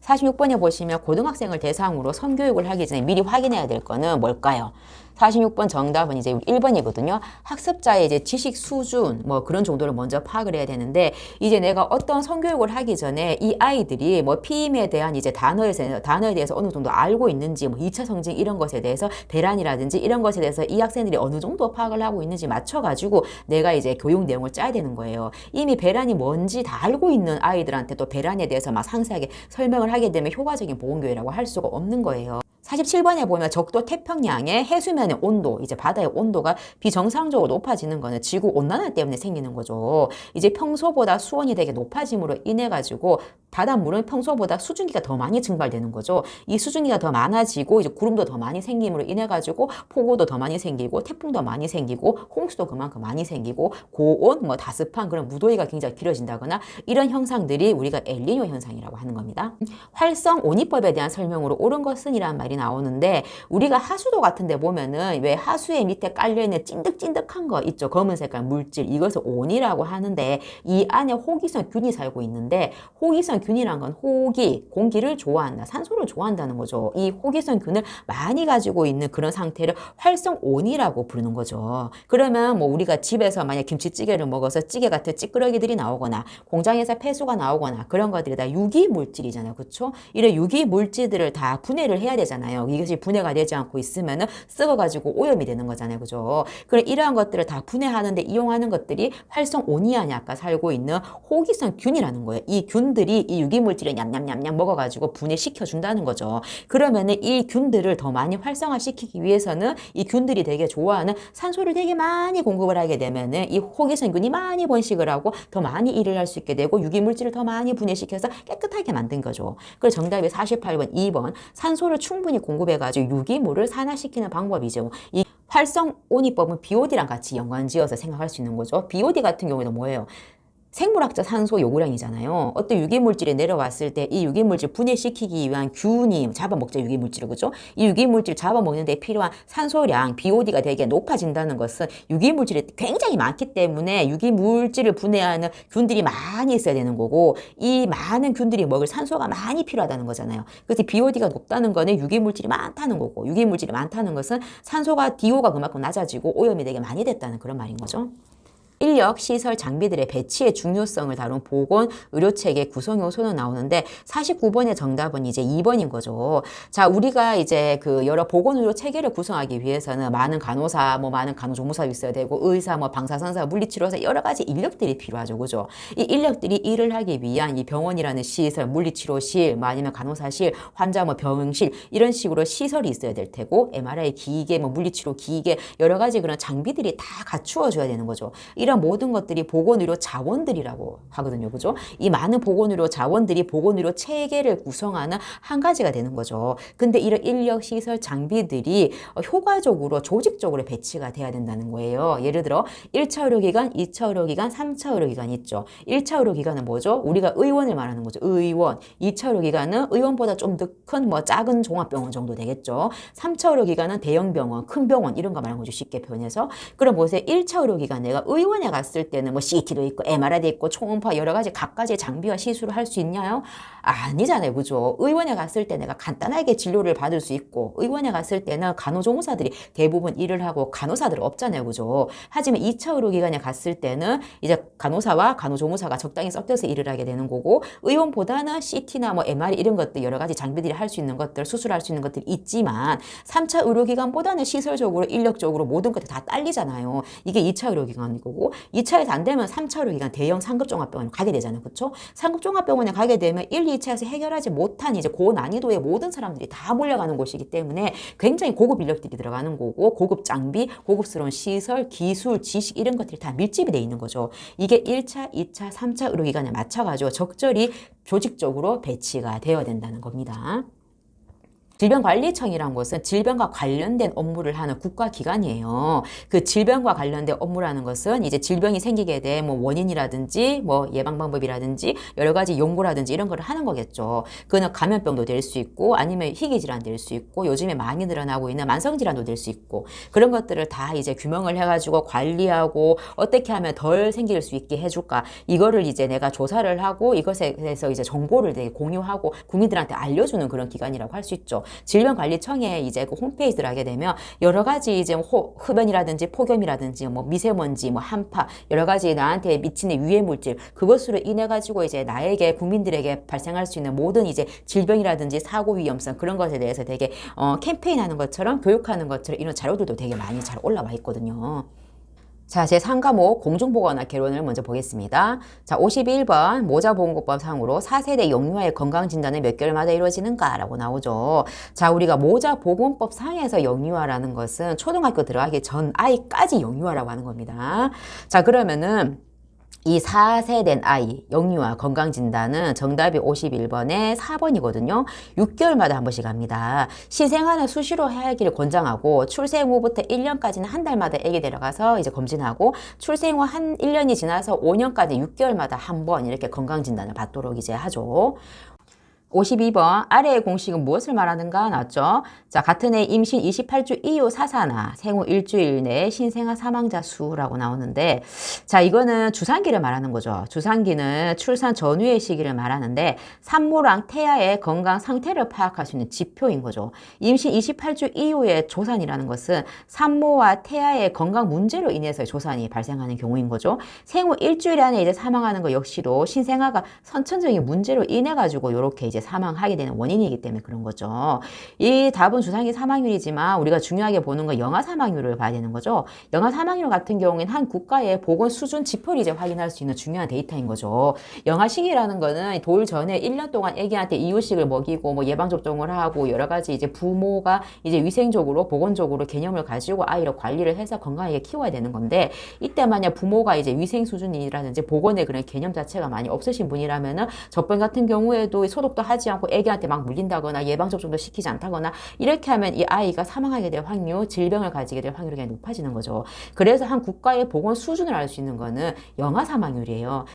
46번에 보시면 고등학생을 대상으로 성교육을 하기 전에 미리 확인해야 될 거는 뭘까요? 46번 정답은 이제 1번이거든요. 학습자의 이제 지식 수준 뭐 그런 정도를 먼저 파악을 해야 되는데 이제 내가 어떤 성교육을 하기 전에 이 아이들이 뭐 피임에 대한 이제 단어에 대해서 어느 정도 알고 있는지 뭐 2차 성징 이런 것에 대해서 배란이라든지 이런 것에 대해서 이 학생들이 어느 정도 파악을 하고 있는지 맞춰가지고 내가 이제 교육 내용을 짜야 되는 거예요. 이미 배란이 뭔지 다 알고 있는 아이들한테 또 배란에 대해서 막 상세하게 설명을 하게 되면 효과적인 보건교육이라고 할 수가 없는 거예요. 47번에 보면 적도 태평양의 해수면의 온도, 이제 바다의 온도가 비정상적으로 높아지는 거는 지구 온난화 때문에 생기는 거죠. 이제 평소보다 수온이 되게 높아짐으로 인해 가지고 바닷물은 평소보다 수증기가 더 많이 증발되는 거죠. 이 수증기가 더 많아지고 이제 구름도 더 많이 생김으로 인해 가지고 폭우도 더 많이 생기고 태풍도 많이 생기고 홍수도 그만큼 많이 생기고 고온, 뭐 다습한 그런 무더위가 굉장히 길어진다거나 이런 현상들이 우리가 엘니뇨 현상이라고 하는 겁니다. 활성 온이법에 대한 설명으로 옳은 것은이라는 말이 나오는데 우리가 하수도 같은 데 보면은 왜 하수의 밑에 깔려있는 찐득찐득한 거 있죠. 검은 색깔 물질 이것을 온이라고 하는데 이 안에 호기성 균이 살고 있는데 호기성 균이란 건 호기, 공기를 좋아한다, 산소를 좋아한다는 거죠. 이 호기성 균을 많이 가지고 있는 그런 상태를 활성온이라고 부르는 거죠. 그러면 뭐 우리가 집에서 만약 김치찌개를 먹어서 찌개 같은 찌끄러기들이 나오거나 공장에서 폐수가 나오거나 그런 것들이 다 유기물질이잖아요. 그렇죠? 이런 유기물질들을 다 분해를 해야 되잖아요. 이것이 분해가 되지 않고 있으면은 썩어가지고 오염이 되는 거잖아요. 그죠? 그럼 이러한 것들을 다 분해하는데 이용하는 것들이 활성온이 아니야. 아까 살고 있는 호기성 균이라는 거예요. 이 균들이 이 유기물질을 냠냠냠냠 먹어가지고 분해시켜준다는 거죠. 그러면은 이 균들을 더 많이 활성화시키기 위해서는 이 균들이 되게 좋아하는 산소를 되게 많이 공급을 하게 되면은 이 호기성균이 많이 번식을 하고 더 많이 일을 할 수 있게 되고 유기물질을 더 많이 분해시켜서 깨끗하게 만든 거죠. 그래서 정답이 48번 2번 산소를 충분히 공급해가지고 유기물을 산화시키는 방법이죠. 이 활성온이법은 BOD랑 같이 연관지어서 생각할 수 있는 거죠. BOD 같은 경우에는 뭐예요? 생물학적 산소 요구량이잖아요. 어떤 유기물질이 내려왔을 때 이 유기물질 분해시키기 위한 균이 잡아먹죠. 유기물질을. 그죠? 이 유기물질 잡아먹는 데 필요한 산소량 BOD가 되게 높아진다는 것은 유기물질이 굉장히 많기 때문에 유기물질을 분해하는 균들이 많이 있어야 되는 거고 이 많은 균들이 먹을 산소가 많이 필요하다는 거잖아요. 그래서 BOD가 높다는 거는 유기물질이 많다는 거고 유기물질이 많다는 것은 산소가 DO가 그만큼 낮아지고 오염이 되게 많이 됐다는 그런 말인 거죠. 인력, 시설, 장비들의 배치의 중요성을 다룬 보건 의료체계 구성 요소는 나오는데 49번의 정답은 이제 2번인 거죠. 자, 우리가 이제 그 여러 보건 의료 체계를 구성하기 위해서는 많은 간호사, 뭐 많은 간호조무사도 있어야 되고 의사, 뭐 방사선사, 물리치료사 여러 가지 인력들이 필요하죠. 그죠? 이 인력들이 일을 하기 위한 이 병원이라는 시설, 물리치료실, 뭐 아니면 간호사실, 환자 뭐 병실 이런 식으로 시설이 있어야 될 테고 MRI 기계, 뭐 물리치료 기계 여러 가지 그런 장비들이 다 갖추어져야 되는 거죠. 이런 모든 것들이 보건의료 자원들이라고 하거든요. 그죠? 이 많은 보건의료 자원들이 보건의료 체계를 구성하는 한 가지가 되는 거죠. 근데 이런 인력, 시설, 장비들이 효과적으로 조직적으로 배치가 돼야 된다는 거예요. 예를 들어 1차 의료기관, 2차 의료기관, 3차 의료기관 있죠. 1차 의료기관은 뭐죠? 우리가 의원을 말하는 거죠. 의원. 2차 의료기관은 의원보다 좀 더 큰 뭐 작은 종합병원 정도 되겠죠. 3차 의료기관은 대형 병원, 큰 병원 이런 거 말하는 거죠. 쉽게 표현해서. 그럼 보세요. 1차 의료기관 내가 의원에 갔을 때는 뭐 CT도 있고 MRI도 있고 초음파 여러 가지 각가지 장비와 시술을 할 수 있냐요? 아니잖아요. 그죠? 의원에 갔을 때 내가 간단하게 진료를 받을 수 있고 의원에 갔을 때는 간호조무사들이 대부분 일을 하고 간호사들은 없잖아요. 그죠? 하지만 2차 의료기관에 갔을 때는 이제 간호사와 간호조무사가 적당히 섞여서 일을 하게 되는 거고 의원보다는 CT나 뭐 MRI 이런 것들 여러 가지 장비들이 할 수 있는 것들 수술할 수 있는 것들이 있지만 3차 의료기관보다는 시설적으로 인력적으로 모든 것들이 다 딸리잖아요. 이게 2차 의료기관인 거고 2차에서 안 되면 3차 의료기관 대형 상급종합병원에 가게 되잖아요. 그렇죠? 상급종합병원에 가게 되면 1, 2차에서 해결하지 못한 이제 고난이도의 모든 사람들이 다 몰려가는 곳이기 때문에 굉장히 고급 인력들이 들어가는 거고 고급 장비, 고급스러운 시설, 기술, 지식 이런 것들이 다 밀집이 돼 있는 거죠. 이게 1차, 2차, 3차 의료기관에 맞춰가지고 적절히 조직적으로 배치가 되어야 된다는 겁니다. 질병관리청이라는 것은 질병과 관련된 업무를 하는 국가기관이에요. 그 질병과 관련된 업무라는 것은 이제 질병이 생기게 된 뭐 원인이라든지 뭐 예방방법이라든지 여러 가지 연구라든지 이런 거를 하는 거겠죠. 그거는 감염병도 될 수 있고 아니면 희귀질환 될 수 있고 요즘에 많이 늘어나고 있는 만성질환도 될 수 있고 그런 것들을 다 이제 규명을 해가지고 관리하고 어떻게 하면 덜 생길 수 있게 해줄까 이거를 이제 내가 조사를 하고 이것에 대해서 이제 정보를 되게 공유하고 국민들한테 알려주는 그런 기관이라고 할 수 있죠. 질병관리청에 이제 그 홈페이지를 하게 되면 여러 가지 이제 흡연이라든지 폭염이라든지 뭐 미세먼지, 뭐 한파 여러 가지 나한테 미치는 유해 물질 그것으로 인해 가지고 이제 나에게 국민들에게 발생할 수 있는 모든 이제 질병이라든지 사고 위험성 그런 것에 대해서 되게 캠페인하는 것처럼 교육하는 것처럼 이런 자료들도 되게 많이 잘 올라와 있거든요. 자, 제3과목 공중보건학 개론을 먼저 보겠습니다. 자, 51번 모자보건법 상으로 4세대 영유아의 건강진단은 몇 개월마다 이루어지는가? 라고 나오죠. 자, 우리가 모자보건법 상에서 영유아라는 것은 초등학교 들어가기 전 아이까지 영유아라고 하는 겁니다. 자, 그러면은 이 4세 된 아이 영유아 건강진단은 정답이 51번에 4번이거든요. 6개월마다 한 번씩 합니다. 신생아는 수시로 하기를 권장하고 출생 후부터 1년까지는 한 달마다 아기 데려가서 이제 검진하고 출생 후 한 1년이 지나서 5년까지 6개월마다 한 번 이렇게 건강진단을 받도록 이제 하죠. 52번 아래의 공식은 무엇을 말하는가 나왔죠. 자, 같은 해 임신 28주 이후 사사나 생후 일주일 내 신생아 사망자 수라고 나오는데 자, 이거는 주산기를 말하는 거죠. 주산기는 출산 전후의 시기를 말하는데 산모랑 태아의 건강 상태를 파악할 수 있는 지표인 거죠. 임신 28주 이후의 조산이라는 것은 산모와 태아의 건강 문제로 인해서 조산이 발생하는 경우인 거죠. 생후 일주일 안에 이제 사망하는 것 역시도 신생아가 선천적인 문제로 인해 가지고 이렇게 이제 사망하게 되는 원인이기 때문에 그런 거죠. 이 답은 주산기 사망률이지만 우리가 중요하게 보는 건 영아 사망률을 봐야 되는 거죠. 영아 사망률 같은 경우에는 한 국가의 보건 수준 지표를 이제 확인할 수 있는 중요한 데이터인 거죠. 영아식이라는 거는 돌 전에 1년 동안 아기한테 이유식을 먹이고 뭐 예방접종을 하고 여러 가지 이제 부모가 이제 위생적으로 보건적으로 개념을 가지고 아이를 관리를 해서 건강하게 키워야 되는 건데 이때 만약 부모가 이제 위생 수준이라든지 보건의 그런 개념 자체가 많이 없으신 분이라면은 저번 같은 경우에도 소독도 하지 않고 애기한테 막 물린다거나 예방접종도 시키지 않다거나 이렇게 하면 이 아이가 사망하게 될 확률, 질병을 가지게 될 확률이 높아지는 거죠. 그래서 한 국가의 보건 수준을 알 수 있는 거는 영아 사망률이에요.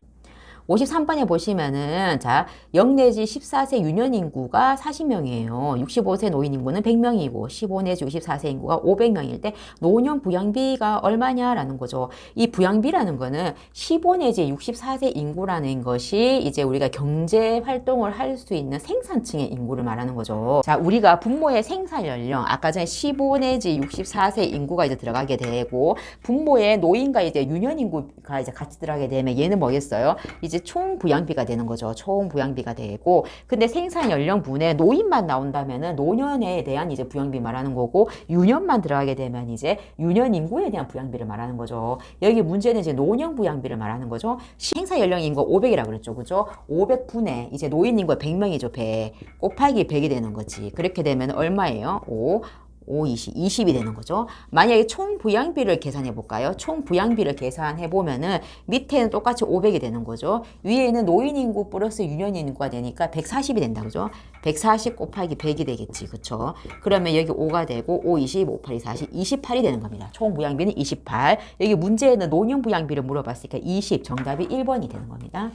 53번에 보시면은, 자, 0 내지 14세 유년 인구가 40명이에요. 65세 노인 인구는 100명이고, 15 내지 64세 인구가 500명일 때, 노년 부양비가 얼마냐라는 거죠. 이 부양비라는 거는 15 내지 64세 인구라는 것이 이제 우리가 경제 활동을 할 수 있는 생산층의 인구를 말하는 거죠. 자, 우리가 부모의 생산 연령, 아까 전에 15 내지 64세 인구가 이제 들어가게 되고, 부모의 노인과 이제 유년 인구가 이제 같이 들어가게 되면 얘는 뭐겠어요? 이제 총 부양비가 되는 거죠. 총 부양비가 되고, 근데 생산 연령분에 노인만 나온다면은 노년에 대한 이제 부양비 말하는 거고, 유년만 들어가게 되면 이제 유년 인구에 대한 부양비를 말하는 거죠. 여기 문제는 이제 노년 부양비를 말하는 거죠. 생산 연령 인구 500이라 그랬죠. 그죠? 500분의 이제 노인 인구 100명이죠. 100 곱하기 100이 되는 거지. 그렇게 되면 얼마예요? 5, 20이 되는 거죠. 만약에 총 부양비를 계산해 볼까요? 총 부양비를 계산해 보면은 밑에는 똑같이 500이 되는 거죠. 위에는 노인 인구 플러스 유년 인구가 되니까 140이 된다. 그죠? 140 곱하기 100이 되겠지. 그쵸? 그러면 여기 5가 되고 5, 20, 5, 8, 40, 28이 되는 겁니다. 총 부양비는 28. 여기 문제에는 노년 부양비를 물어봤으니까 20, 정답이 1번이 되는 겁니다.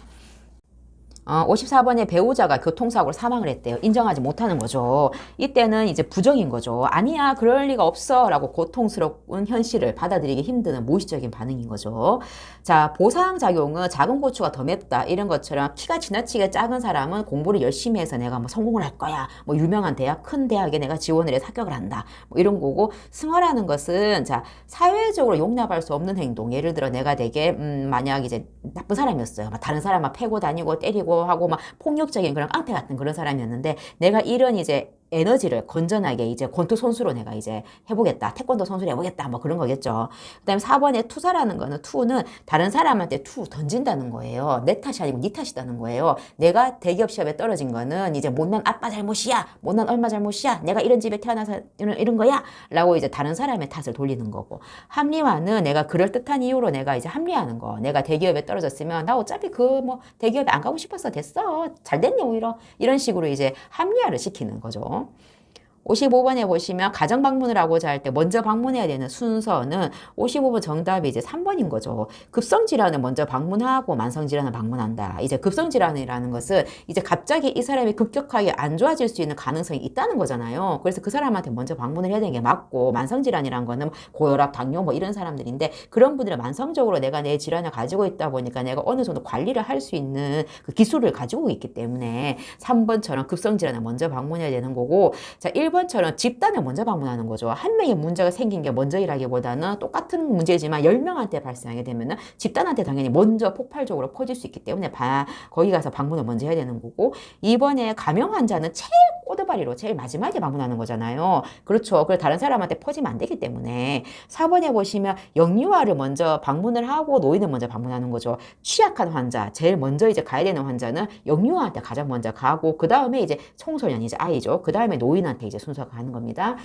54번에 배우자가 교통사고로 사망을 했대요. 인정하지 못하는 거죠. 이때는 이제 부정인 거죠. 아니야, 그럴 리가 없어 라고 고통스러운 현실을 받아들이기 힘드는 무의식적인 반응인 거죠. 자, 보상작용은 작은 고추가 더 맵다 이런 것처럼 키가 지나치게 작은 사람은 공부를 열심히 해서 내가 뭐 성공을 할 거야, 뭐 유명한 대학, 큰 대학에 내가 지원을 해서 합격을 한다, 뭐 이런 거고, 승화라는 것은 자, 사회적으로 용납할 수 없는 행동, 예를 들어 내가 되게 만약 이제 나쁜 사람이었어요. 막 다른 사람 막 패고 다니고 때리고 하고 막 폭력적인 그런 깡패 같은 그런 사람이었는데, 내가 이런 이제 에너지를 건전하게 이제 권투 선수로 내가 이제 해보겠다. 태권도 선수로 해보겠다. 뭐 그런 거겠죠. 그 다음에 4번에 투사라는 거는, 투는 다른 사람한테 투 던진다는 거예요. 내 탓이 아니고 네 탓이다는 거예요. 내가 대기업 시험에 떨어진 거는 이제 못난 아빠 잘못이야. 못난 엄마 잘못이야. 내가 이런 집에 태어나서 이런 거야. 라고 이제 다른 사람의 탓을 돌리는 거고, 합리화는 내가 그럴듯한 이유로 내가 이제 합리화하는 거. 내가 대기업에 떨어졌으면 나 어차피 그 뭐 대기업에 안 가고 싶어서 됐어. 잘 됐네 오히려. 이런 식으로 이제 합리화를 시키는 거죠. 55번에 보시면 가정 방문을 하고자 할 때 먼저 방문해야 되는 순서는 55번 정답이 이제 3번인 거죠. 급성질환을 먼저 방문하고 만성질환을 방문한다. 이제 급성질환이라는 것은 이제 갑자기 이 사람이 급격하게 안 좋아질 수 있는 가능성이 있다는 거잖아요. 그래서 그 사람한테 먼저 방문을 해야 되는 게 맞고, 만성질환이라는 거는 고혈압, 당뇨 뭐 이런 사람들인데, 그런 분들은 만성적으로 내가 내 질환을 가지고 있다 보니까 내가 어느 정도 관리를 할 수 있는 그 기술을 가지고 있기 때문에 3번처럼 급성질환을 먼저 방문해야 되는 거고, 자, 1번처럼 집단을 먼저 방문하는 거죠. 한 명의 문제가 생긴 게 먼저이라기보다는 똑같은 문제지만 10명한테 발생하게 되면은 집단한테 당연히 먼저 폭발적으로 퍼질 수 있기 때문에 거기 가서 방문을 먼저 해야 되는 거고, 2번에 감염 환자는 제일 꼬드바리로 제일 마지막에 방문하는 거잖아요. 그렇죠. 그래서 다른 사람한테 퍼지면 안 되기 때문에. 4번에 보시면 영유아를 먼저 방문을 하고 노인을 먼저 방문하는 거죠. 취약한 환자, 제일 먼저 이제 가야 되는 환자는 영유아한테 가장 먼저 가고, 그 다음에 이제 청소년, 이제 아이죠. 그 다음에 노인한테 이제 순서가 가는 겁니다.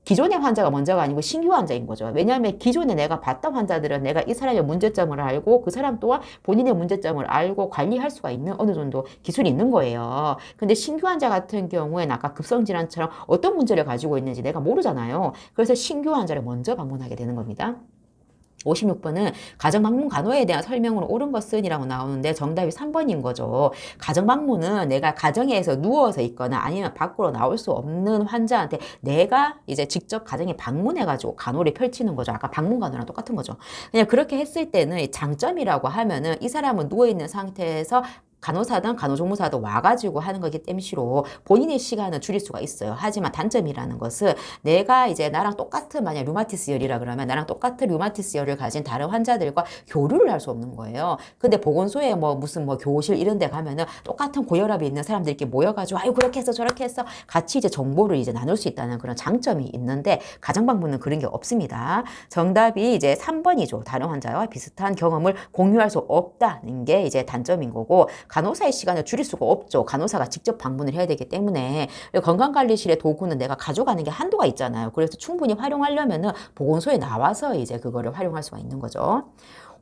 기존의 환자가 먼저가 아니고 신규 환자인 거죠. 왜냐하면 기존에 내가 봤던 환자들은 내가 이 사람의 문제점을 알고 그 사람 또한 본인의 문제점을 알고 관리할 수가 있는 어느 정도 기술이 있는 거예요. 근데 신규 환자 같은 경우에는 아까 급성질환처럼 어떤 문제를 가지고 있는지 내가 모르잖아요. 그래서 신규 환자를 먼저 방문하게 되는 겁니다. 56번은 가정방문 간호에 대한 설명으로 옳은 것은 이라고 나오는데 정답이 3번인 거죠. 가정방문은 내가 가정에서 누워서 있거나 아니면 밖으로 나올 수 없는 환자한테 내가 이제 직접 가정에 방문해가지고 간호를 펼치는 거죠. 아까 방문 간호랑 똑같은 거죠. 그냥 그렇게 했을 때는 장점이라고 하면은 이 사람은 누워있는 상태에서 간호사든 간호조무사도 와가지고 하는 거기 때문이로 본인의 시간을 줄일 수가 있어요. 하지만 단점이라는 것은 내가 이제 나랑 똑같은, 만약 류마티스 열이라 그러면 나랑 똑같은 류마티스 열을 가진 다른 환자들과 교류를 할 수 없는 거예요. 근데 보건소에 뭐 무슨 뭐 교실 이런 데 가면은 똑같은 고혈압이 있는 사람들끼리 모여가지고 아유 그렇게 했어 저렇게 했어 같이 이제 정보를 이제 나눌 수 있다는 그런 장점이 있는데, 가정방문은 그런 게 없습니다. 정답이 이제 3번이죠. 다른 환자와 비슷한 경험을 공유할 수 없다는 게 이제 단점인 거고, 간호사의 시간을 줄일 수가 없죠. 간호사가 직접 방문을 해야 되기 때문에. 건강관리실의 도구는 내가 가져가는 게 한도가 있잖아요. 그래서 충분히 활용하려면은 보건소에 나와서 이제 그거를 활용할 수가 있는 거죠.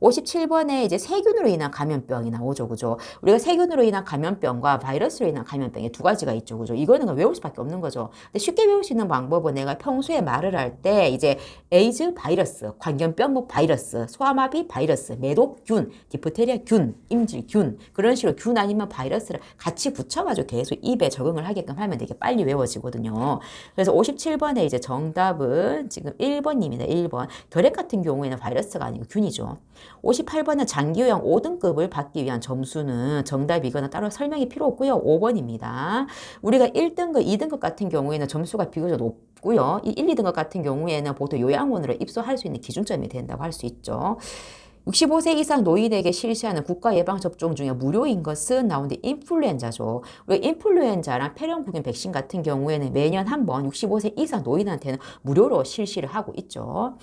57번에 이제 세균으로 인한 감염병이 나오죠. 그죠? 우리가 세균으로 인한 감염병과 바이러스로 인한 감염병이 두 가지가 있죠. 그죠? 이거는 외울 수밖에 없는 거죠. 근데 쉽게 외울 수 있는 방법은 내가 평소에 말을 할 때 이제 에이즈 바이러스, 광견병목 바이러스, 소아마비 바이러스, 매독균, 디프테리아 균, 임질균 그런 식으로 균 아니면 바이러스를 같이 붙여가지고 계속 입에 적응을 하게끔 하면 되게 빨리 외워지거든요. 그래서 57번에 이제 정답은 지금 1번입니다. 1번. 결핵 같은 경우에는 바이러스가 아니고 균이죠. 58번은 장기요양 5등급을 받기 위한 점수는 정답이거나 따로 설명이 필요 없고요. 5번입니다. 우리가 1등급, 2등급 같은 경우에는 점수가 비교적 높고요. 이 1, 2등급 같은 경우에는 보통 요양원으로 입소할 수 있는 기준점이 된다고 할 수 있죠. 65세 이상 노인에게 실시하는 국가 예방접종 중에 무료인 것은 나오는데 인플루엔자죠. 우리 인플루엔자랑 폐렴구균 백신 같은 경우에는 매년 한 번 65세 이상 노인한테는 무료로 실시를 하고 있죠.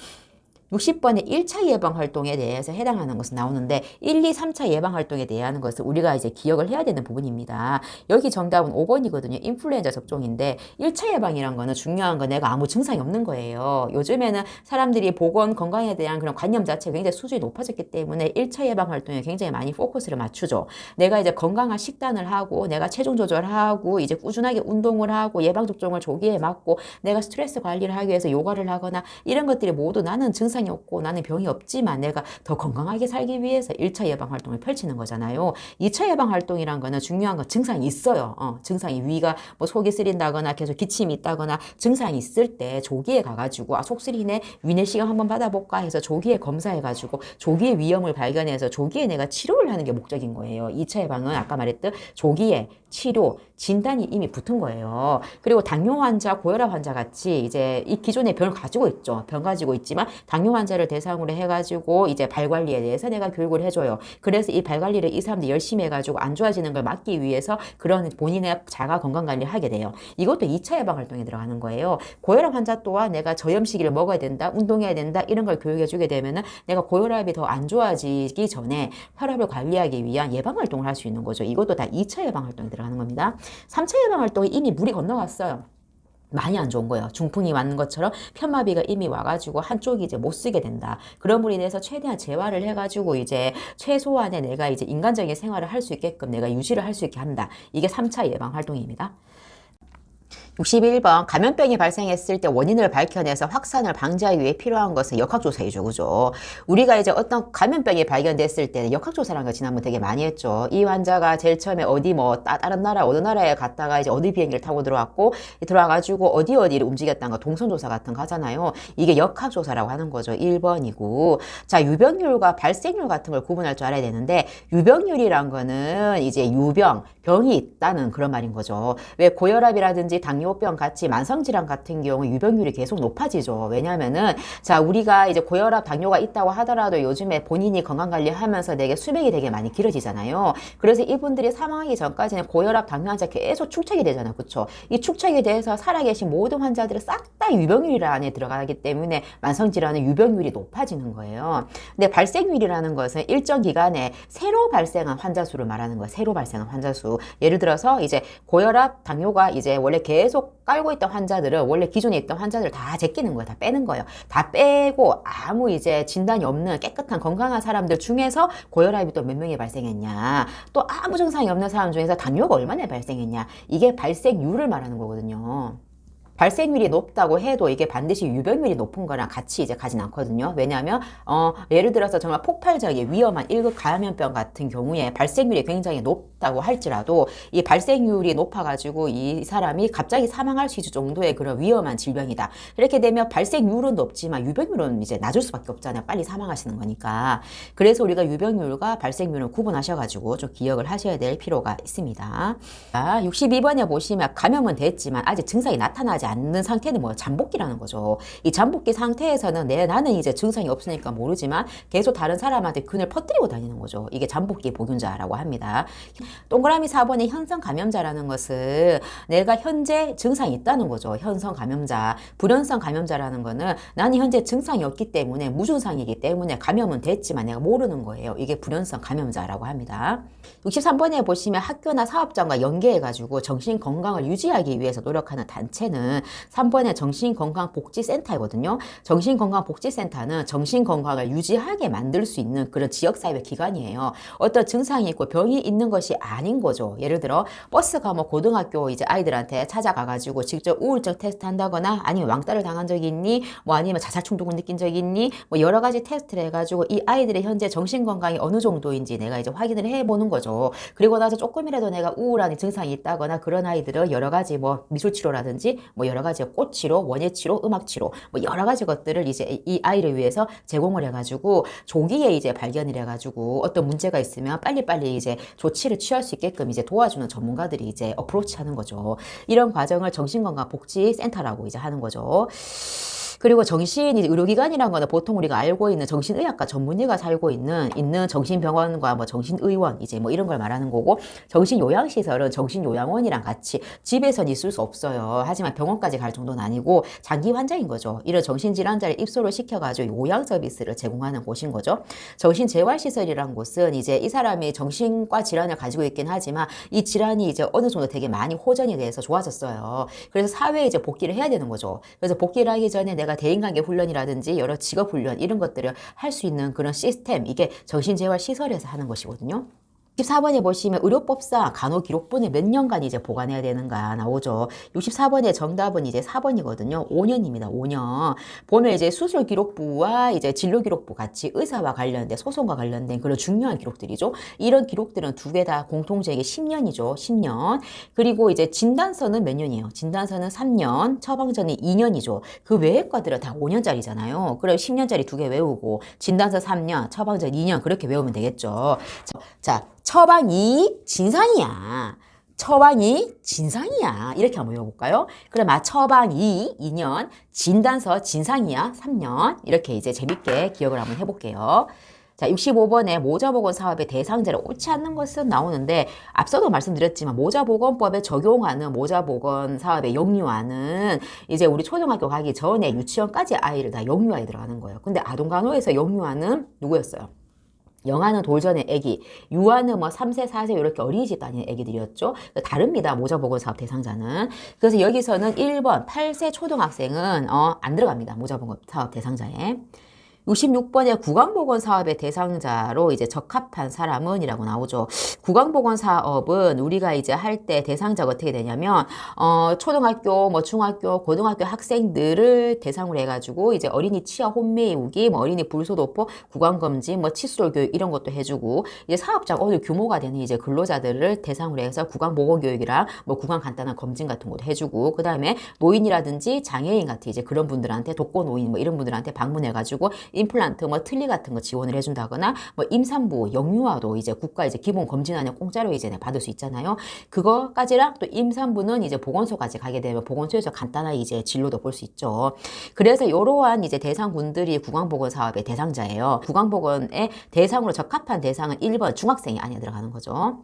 60번의 1차 예방 활동에 대해서 해당하는 것은 나오는데 1, 2, 3차 예방 활동에 대한 것을 우리가 이제 기억을 해야 되는 부분입니다. 여기 정답은 5번이거든요. 인플루엔자 접종인데 1차 예방이란 거는 중요한 건 내가 아무 증상이 없는 거예요. 요즘에는 사람들이 보건 건강에 대한 그런 관념 자체가 굉장히 수준이 높아졌기 때문에 1차 예방 활동에 굉장히 많이 포커스를 맞추죠. 내가 이제 건강한 식단을 하고 내가 체중 조절하고 이제 꾸준하게 운동을 하고 예방 접종을 조기에 맞고 내가 스트레스 관리를 하기 위해서 요가를 하거나 이런 것들이 모두 나는 증상이 없고 나는 병이 없지만 내가 더 건강하게 살기 위해서 1차 예방 활동을 펼치는 거잖아요. 2차 예방 활동이란 거는 중요한 건 증상이 있어요. 증상이 위가 뭐 속이 쓰린다거나 계속 기침이 있다거나 증상이 있을 때 조기에 가가지고 속 쓰리네 위내시경 한번 받아볼까 해서 조기에 검사해가지고 조기에 위험을 발견해서 조기에 내가 치료를 하는 게 목적인 거예요. 2차 예방은 아까 말했듯 조기에 치료, 진단이 이미 붙은 거예요. 그리고 당뇨 환자, 고혈압 환자 같이 이제 이 기존의 병을 가지고 있죠. 병 가지고 있지만 당뇨 환자를 대상으로 해가지고 이제 발 관리에 대해서 내가 교육을 해줘요. 그래서 이 발 관리를 이 사람들이 열심히 해가지고 안 좋아지는 걸 막기 위해서 그런 본인의 자가 건강 관리를 하게 돼요. 이것도 2차 예방 활동에 들어가는 거예요. 고혈압 환자 또한 내가 저염식이를 먹어야 된다, 운동해야 된다 이런 걸 교육해주게 되면은 내가 고혈압이 더 안 좋아지기 전에 혈압을 관리하기 위한 예방 활동을 할 수 있는 거죠. 이것도 다 2차 예방 활동에 들어가는 겁니다. 3차 예방 활동이 이미 물이 건너갔어요. 많이 안 좋은 거예요. 중풍이 왔는 것처럼 편마비가 이미 와가지고 한쪽이 이제 못 쓰게 된다. 그럼으로 인해서 최대한 재활을 해가지고 이제 최소한의 내가 이제 인간적인 생활을 할 수 있게끔 내가 유지를 할 수 있게 한다. 이게 3차 예방 활동입니다. 61번 감염병이 발생했을 때 원인을 밝혀내서 확산을 방지하기 위해 필요한 것은 역학조사이죠. 그죠? 우리가 이제 어떤 감염병이 발견됐을 때는 역학조사라는 걸 지난번 되게 많이 했죠. 이 환자가 제일 처음에 어디 뭐 다른 나라 어느 나라에 갔다가 이제 어디 비행기를 타고 들어왔고 들어와가지고 어디를 움직였다는 거 동선조사 같은 거 하잖아요. 이게 역학조사라고 하는 거죠. 1번이고 자 유병률과 발생률 같은 걸 구분할 줄 알아야 되는데 유병률이란 거는 이제 유병 병이 있다는 그런 말인 거죠. 왜 고혈압이라든지 당뇨병 같이 만성질환 같은 경우 유병률이 계속 높아지죠. 왜냐하면은 자 우리가 이제 고혈압 당뇨가 있다고 하더라도 요즘에 본인이 건강관리하면서 내게 수명이 되게 많이 길어지잖아요. 그래서 이분들이 사망하기 전까지는 고혈압 당뇨 환자 계속 축적이 되잖아요. 그렇죠? 이 축적이 돼서 살아계신 모든 환자들은 싹 다 유병률 안에 들어가기 때문에 만성질환은 유병률이 높아지는 거예요. 근데 발생률이라는 것은 일정 기간에 새로 발생한 환자 수를 말하는 거예요. 새로 발생한 환자 수. 예를 들어서 이제 고혈압 당뇨가 이제 원래 계속 깔고 있던 환자들은 원래 기존에 있던 환자들을 다 제끼는 거예요. 다 빼는 거예요. 다 빼고 아무 이제 진단이 없는 깨끗한 건강한 사람들 중에서 고혈압이 또 몇 명이 발생했냐. 또 아무 증상이 없는 사람 중에서 당뇨가 얼마나 발생했냐. 이게 발생률을 말하는 거거든요. 발생률이 높다고 해도 이게 반드시 유병률이 높은 거랑 같이 이제 가진 않거든요. 왜냐하면 예를 들어서 정말 폭발적인 위험한 1급 감염병 같은 경우에 발생률이 굉장히 높다고 할지라도 이 발생률이 높아가지고 이 사람이 갑자기 사망할 수 있을 정도의 그런 위험한 질병이다. 이렇게 되면 발생률은 높지만 유병률은 이제 낮을 수밖에 없잖아요. 빨리 사망하시는 거니까. 그래서 우리가 유병률과 발생률을 구분하셔가지고 좀 기억을 하셔야 될 필요가 있습니다. 자, 62번에 보시면 감염은 됐지만 아직 증상이 나타나지 않는 상태는 뭐예요? 잠복기라는 거죠. 이 잠복기 상태에서는 나는 이제 증상이 없으니까 모르지만 계속 다른 사람한테 균을 퍼뜨리고 다니는 거죠. 이게 잠복기 보균자라고 합니다. 동그라미 4번의 현성 감염자라는 것은 내가 현재 증상이 있다는 거죠. 현성 감염자. 불현성 감염자라는 거는 나는 현재 증상이 없기 때문에 무증상이기 때문에 감염은 됐지만 내가 모르는 거예요. 이게 불현성 감염자라고 합니다. 63번에 보시면 학교나 사업장과 연계해가지고 정신건강을 유지하기 위해서 노력하는 단체는 3번의 정신건강복지센터이거든요. 정신건강복지센터는 정신건강을 유지하게 만들 수 있는 그런 지역사회 기관이에요. 어떤 증상이 있고 병이 있는 것이 아닌 거죠. 예를 들어 버스가 뭐 고등학교 이제 아이들한테 찾아가가지고 직접 우울증 테스트 한다거나 아니면 왕따를 당한 적이 있니? 뭐 아니면 자살 충동을 느낀 적이 있니? 뭐 여러 가지 테스트를 해가지고 이 아이들의 현재 정신건강이 어느 정도인지 내가 이제 확인을 해보는 거죠. 그리고 나서 조금이라도 내가 우울한 증상이 있다거나 그런 아이들은 여러 가지 뭐 미술치료라든지 뭐 여러 가지 꽃치료, 원예치료, 음악치료 뭐 여러 가지 것들을 이제 이 아이를 위해서 제공을 해가지고 조기에 이제 발견을 해가지고 어떤 문제가 있으면 빨리빨리 이제 조치를 취할 수 있게끔 이제 도와주는 전문가들이 이제 어프로치 하는 거죠. 이런 과정을 정신건강복지센터라고 이제 하는 거죠. 그리고 정신 의료기관이라는 거는 보통 우리가 알고 있는 정신의학과 전문의가 살고 있는 정신병원과 뭐 정신의원 이제 뭐 이런 걸 말하는 거고, 정신요양시설은 정신요양원이랑 같이 집에선 있을 수 없어요. 하지만 병원까지 갈 정도는 아니고 장기 환자인 거죠. 이런 정신질환자를 입소를 시켜가지고 요양 서비스를 제공하는 곳인 거죠. 정신재활시설이란 곳은 이제 이 사람이 정신과 질환을 가지고 있긴 하지만 이 질환이 이제 어느 정도 되게 많이 호전이 돼서 좋아졌어요. 그래서 사회에 이제 복귀를 해야 되는 거죠. 그래서 복귀를 하기 전에 내가 대인관계 훈련이라든지 여러 직업 훈련 이런 것들을 할 수 있는 그런 시스템, 이게 정신재활시설에서 하는 것이거든요. 64번에 보시면 의료법상 간호기록본을 몇 년간 이제 보관해야 되는가 나오죠. 64번의 정답은 이제 4번이거든요. 5년입니다. 5년. 보면 이제 수술기록부와 이제 진료기록부 같이 의사와 관련된 소송과 관련된 그런 중요한 기록들이죠. 이런 기록들은 두 개 다 공통적인 10년이죠. 10년. 그리고 이제 진단서는 몇 년이에요? 진단서는 3년, 처방전이 2년이죠. 그 외의 과들은 다 5년짜리잖아요. 그럼 10년짜리 두 개 외우고 진단서 3년, 처방전 2년 그렇게 외우면 되겠죠. 자, 처방이 진상이야. 처방이 진상이야. 이렇게 한번 외워볼까요? 그럼 처방이 2년, 진단서 진상이야 3년. 이렇게 이제 재밌게 기억을 한번 해볼게요. 자, 65번에 모자보건 사업의 대상자를 옳지 않는 것은 나오는데, 앞서도 말씀드렸지만 모자보건법에 적용하는 모자보건 사업의 영유아는 이제 우리 초등학교 가기 전에 유치원까지 아이를 다 영유아에 들어가는 거예요. 근데 아동간호에서 영유아는 누구였어요? 영아는 돌전의 애기, 유아는 뭐 3세, 4세 이렇게 어린이집 다니는 애기들이었죠. 다릅니다. 모자보건사업 대상자는. 그래서 여기서는 1번 8세 초등학생은 안 들어갑니다. 모자보건사업 대상자에. 66번에 구강보건사업의 대상자로 이제 적합한 사람은 이라고 나오죠. 구강보건사업은 우리가 이제 할 때 대상자가 어떻게 되냐면, 초등학교, 뭐 중학교, 고등학교 학생들을 대상으로 해가지고 이제 어린이 치아 혼매우기, 뭐 어린이 불소도포, 구강검진, 뭐 칫솔 교육 이런 것도 해주고, 이제 사업장 어느 규모가 되는 이제 근로자들을 대상으로 해서 구강보건교육이랑 뭐 구강 간단한 검진 같은 것도 해주고, 그 다음에 노인이라든지 장애인 같은 이제 그런 분들한테 독거노인 뭐 이런 분들한테 방문해가지고 임플란트, 뭐 틀니 같은 거 지원을 해준다거나, 뭐 임산부, 영유아도 이제 국가 이제 기본 검진안에 공짜로 이제 받을 수 있잖아요. 그거까지랑 또 임산부는 이제 보건소까지 가게 되면 보건소에서 간단하게 이제 진료도 볼 수 있죠. 그래서 이러한 이제 대상군들이 구강보건 사업의 대상자예요. 구강보건의 대상으로 적합한 대상은 1번 중학생이 안에 들어가는 거죠.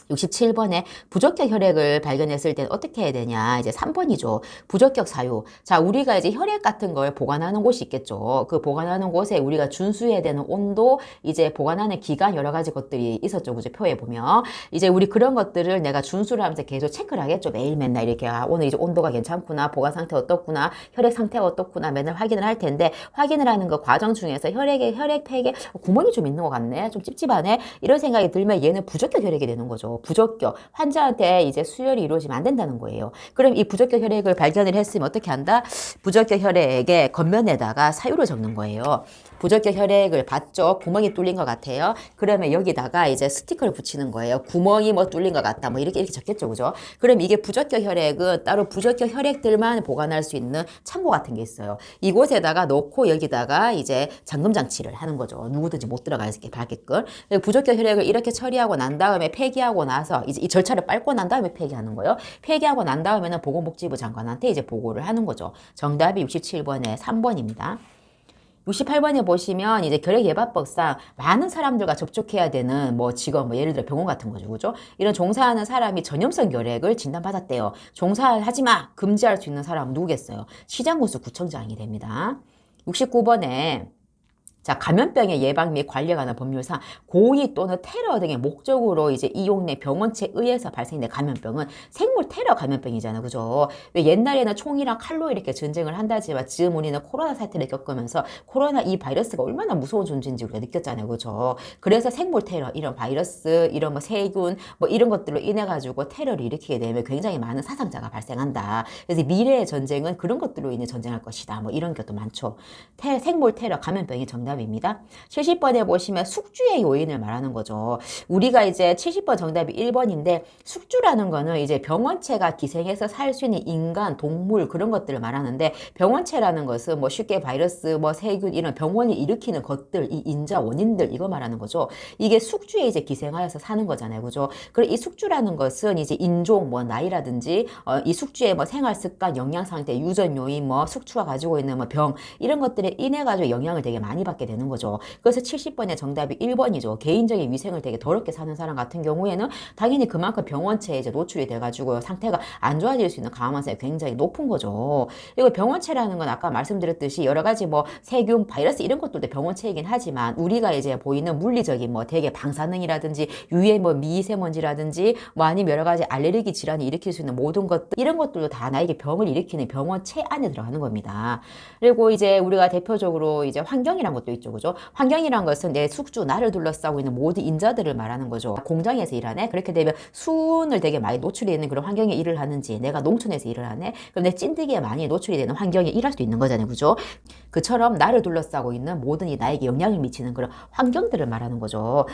67번에 부적격 혈액을 발견했을 때는 어떻게 해야 되냐. 이제 3번이죠. 부적격 사유. 자, 우리가 이제 혈액 같은 걸 보관하는 곳이 있겠죠. 그 보관하는 곳에 우리가 준수해야 되는 온도, 이제 보관하는 기간 여러 가지 것들이 있었죠. 그죠? 표에 보면. 이제 우리 그런 것들을 내가 준수를 하면서 계속 체크를 하겠죠. 매일 맨날 이렇게 오늘 이제 온도가 괜찮구나, 보관 상태 어떻구나, 혈액 상태가 어떻구나 맨날 확인을 할 텐데, 확인을 하는 그 과정 중에서 혈액팩에 구멍이 좀 있는 것 같네. 좀 찝찝하네. 이런 생각이 들면 얘는 부적격 혈액이 되는 거죠. 부적격, 환자한테 이제 수혈이 이루어지면 안 된다는 거예요. 그럼 이 부적격 혈액을 발견을 했으면 어떻게 한다? 부적격 혈액의 겉면에다가 사유를 적는 거예요. 부적격 혈액을 봤죠? 구멍이 뚫린 것 같아요. 그러면 여기다가 이제 스티커를 붙이는 거예요. 구멍이 뭐 뚫린 것 같다. 뭐 이렇게 적겠죠. 그죠? 그럼 이게 부적격 혈액은 따로 부적격 혈액들만 보관할 수 있는 창고 같은 게 있어요. 이곳에다가 넣고 여기다가 이제 잠금 장치를 하는 거죠. 누구든지 못 들어갈 수 있게 밝게끔. 부적격 혈액을 이렇게 처리하고 난 다음에 폐기하고 나서 이제 이 절차를 밟고 난 다음에 폐기하는 거예요. 폐기하고 난 다음에는 보건복지부 장관한테 이제 보고를 하는 거죠. 정답이 67번에 3번입니다. 68번에 보시면 이제 결핵예방법상 많은 사람들과 접촉해야 되는 뭐 직업, 뭐 예를 들어 병원 같은 거죠. 그죠? 이런 종사하는 사람이 전염성 결핵을 진단받았대요. 종사하지 마! 금지할 수 있는 사람은 누구겠어요? 시장군수 구청장이 됩니다. 69번에 자, 감염병의 예방 및 관리에 관한 법률상 고의 또는 테러 등의 목적으로 이제 이용 내 병원체에 의해서 발생된 감염병은 생물 테러 감염병이잖아요. 그죠? 왜 옛날에는 총이랑 칼로 이렇게 전쟁을 한다지만 지금 우리는 코로나 사태를 겪으면서 코로나 이 바이러스가 얼마나 무서운 존재인지 우리가 느꼈잖아요. 그죠? 그래서 생물 테러, 이런 바이러스, 이런 뭐 세균, 뭐 이런 것들로 인해 가지고 테러를 일으키게 되면 굉장히 많은 사상자가 발생한다. 그래서 미래의 전쟁은 그런 것들로 인해 전쟁할 것이다. 뭐 이런 것도 많죠. 생물 테러 감염병이 정답 입니다. 70번에 보시면 숙주의 요인을 말하는 거죠. 우리가 이제 70번 정답이 1번인데 숙주라는 거는 이제 병원체가 기생해서 살 수 있는 인간, 동물 그런 것들을 말하는데 병원체라는 것은 뭐 쉽게 바이러스, 뭐 세균 이런 병원이 일으키는 것들, 이 인자 원인들 이거 말하는 거죠. 이게 숙주에 이제 기생하여서 사는 거잖아요. 그죠? 그리고 이 숙주라는 것은 이제 인종, 뭐 나이라든지 이 숙주의 뭐 생활 습관, 영양 상태, 유전 요인, 뭐 숙주가 가지고 있는 뭐 병 이런 것들에 인해 가지고 영향을 되게 많이 받게 되는 거죠. 그래서 70번의 정답이 1번이죠. 개인적인 위생을 되게 더럽게 사는 사람 같은 경우에는 당연히 그만큼 병원체에 이제 노출이 돼가지고 상태가 안 좋아질 수 있는 가능성이 굉장히 높은 거죠. 그리고 병원체라는 건 아까 말씀드렸듯이 여러 가지 뭐 세균, 바이러스 이런 것들도 병원체이긴 하지만 우리가 이제 보이는 물리적인 뭐 되게 방사능이라든지 유해 뭐 미세먼지라든지 뭐 아니면 여러 가지 알레르기 질환이 일으킬 수 있는 모든 것들 이런 것들도 다 나에게 병을 일으키는 병원체 안에 들어가는 겁니다. 그리고 이제 우리가 대표적으로 이제 환경이란 것도 있죠. 그죠? 환경이란 것은 내 숙주, 나를 둘러싸고 있는 모든 인자들을 말하는 거죠. 공장에서 일하네? 그렇게 되면 수은을 되게 많이 노출이 되는 그런 환경에 일을 하는지, 내가 농촌에서 일을 하네? 그럼 내 찐득이에 많이 노출이 되는 환경에 일할 수 있는 거잖아요. 그죠? 그처럼 나를 둘러싸고 있는 모든 이 나에게 영향을 미치는 그런 환경들을 말하는 거죠.